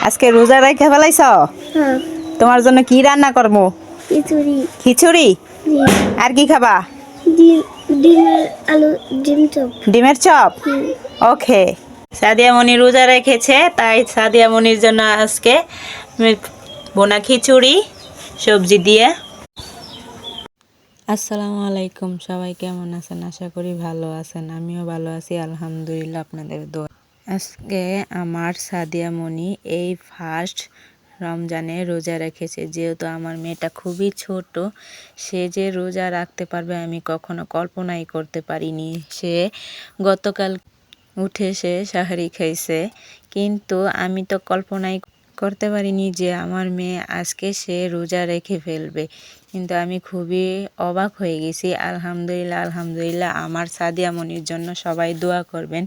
আজকে রোজা রাইখা ফেলাইছ? হ্যাঁ। তোমার জন্য কি রান্না করবো? খিচুড়ি। খিচুড়ি? জি। আর কি খাবা? ডিমের আলু ডিম চপ। ডিমের চপ? ওকে। সাদিয়া মনি রোজা রেখেছে, তাই সাদিয়া মনির জন্য আজকে বোনা খিচুড়ি সবজি দিয়ে। আসসালামু আলাইকুম, সবাই কেমন আছেন? আশা করি ভালো আছেন। আমিও ভালো আছি আলহামদুলিল্লাহ, আপনাদের দোয়া। আজকে আমার সাদিয়া মনি এই ফার্স্ট রমজানে রোজা রেখেছে। যেহেতু আমার মেয়েটা খুবই ছোট, সে যে রোজা রাখতে পারবে আমি কখনো কল্পনাই করতে পারিনি। সে গতকাল উঠে সে সাহারি খাইছে, কিন্তু আমি তো কল্পনাই করতে পারিনি যে আমার মেয়ে আজকে সে রোজা রেখে ফেলবে। কিন্তু আমি খুবই অবাক হয়ে গেছি। আলহামদুলিল্লাহ আলহামদুলিল্লাহ। আমার সাদিয়া মনির জন্য সবাই দোয়া করবেন,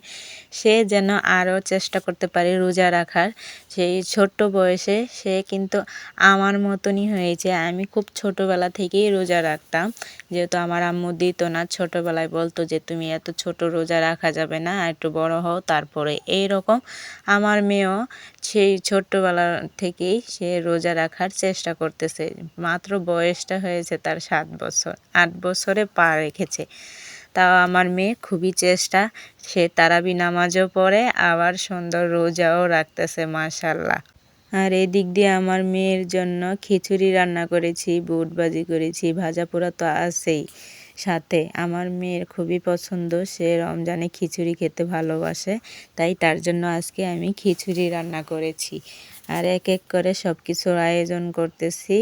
সে যেন আরও চেষ্টা করতে পারে রোজা রাখার। সেই ছোট্ট বয়সে সে কিন্তু আমার মতনই হয়েছে। আমি খুব ছোটোবেলা থেকেই রোজা রাখতাম, যেহেতু আমার আম্মু দিত না। ছোটোবেলায় বলতো যে তুমি এত ছোট রোজা রাখা যাবে না, একটু বড় হও তারপরে। এইরকম আমার মেয়েও সেই ছোট্টবেলা থেকেই সে রোজা রাখার চেষ্টা করতেছে। মাত্র বয়সটা হয়েছে তার 7 বছর, 8 বছরে পা রেখেছে। তাও আমার মেয়ে খুবই চেষ্টা, সে তারাবি নামাজও পড়ে, আবার সুন্দর রোজাও রাখতেছে মাশাল্লাহ। আর এই দিক দিয়ে আমার মেয়ের জন্য খিচুড়ি রান্না করেছি, বুট ভাজি করেছি, ভাজা পোড়া তো আছেই সাথে। আমার মেয়ের খুবই পছন্দ, সে রমজানে খিচুড়ি খেতে ভালোবাসে, তাই তার জন্য আজকে আমি খিচুড়ি রান্না করেছি। আর এক এক করে সব কিছুর আয়োজন করতেছি।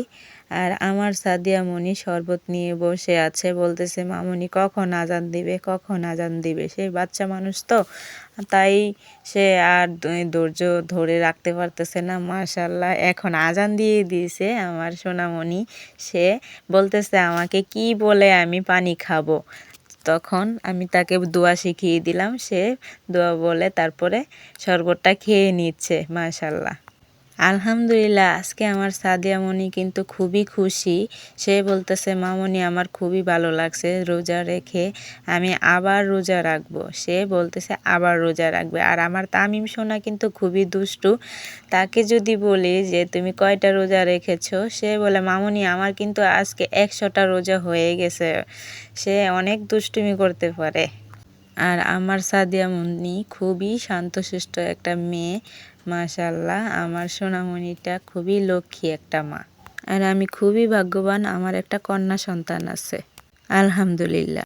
আর আমার সাদিয়া মনি শরবত নিয়ে বসে আছে, বলতেছে মামনি কখন আজান দিবে, কখন আজান দিবে। সে বাচ্চা মানুষ তো, তাই সে আর ধৈর্য ধরে রাখতে পারতেছে না। মাশাল্লাহ, এখন আজান দিয়ে দিয়েছে আমার সোনামণি। সে বলতেছে আমাকে কি বলে আমি পানি খাবো। তখন আমি তাকে দোয়া শিখিয়ে দিলাম, সে দোয়া বলে তারপরে শরবতটা খেয়ে নিচ্ছে মাশাল্লাহ। আলহামদুলিল্লাহ। আজকে আমার সাদিয়া মনি কিন্তু খুবই খুশি। সে বলতেছে মামনি আমার খুবই ভালো লাগছে রোজা রেখে, আমি আবার রোজা রাখবো। সে বলতেছে আবার রোজা রাখবে। আর আমার তামিম সোনা কিন্তু খুবই দুষ্টু। তাকে যদি বলি যে তুমি কয়টা রোজা রেখেছো, সে বলে মামনি আমার কিন্তু আজকে 100টা রোজা হয়ে গেছে। সে অনেক দুষ্টুমি করতে পারে। আর আমার সাদিয়া মনি খুবই শান্তশিষ্ট একটা মেয়ে মাশাল্লাহ। আমার সোনামণিটা খুবই লক্ষ্মী একটা মা। আর আমি খুবই ভাগ্যবান, আমার একটা কন্যা সন্তান আছে আলহামদুলিল্লাহ।